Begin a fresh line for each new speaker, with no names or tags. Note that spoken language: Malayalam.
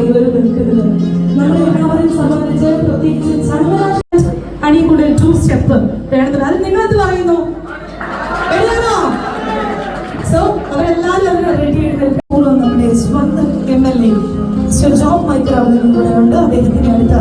ഇവർ നിൽക്കുന്നത്. നമ്മളെല്ലാവരെയും സംബന്ധിച്ച് പ്രത്യേകിച്ച് അണിക്കൂടെ 2 സ്റ്റെപ്പ് വേണ്ടത്. അത് നിങ്ങളെന്ത് പറയുന്നു? സോ അവരെല്ലാവരും റെഡി ആയിട്ട് നമ്മുടെ സ്വന്തം MLA ജോബ് മൈക്കിൾ അവിടെ കൂടെ ഉണ്ട്. അദ്ദേഹത്തിന്റെ അടുത്ത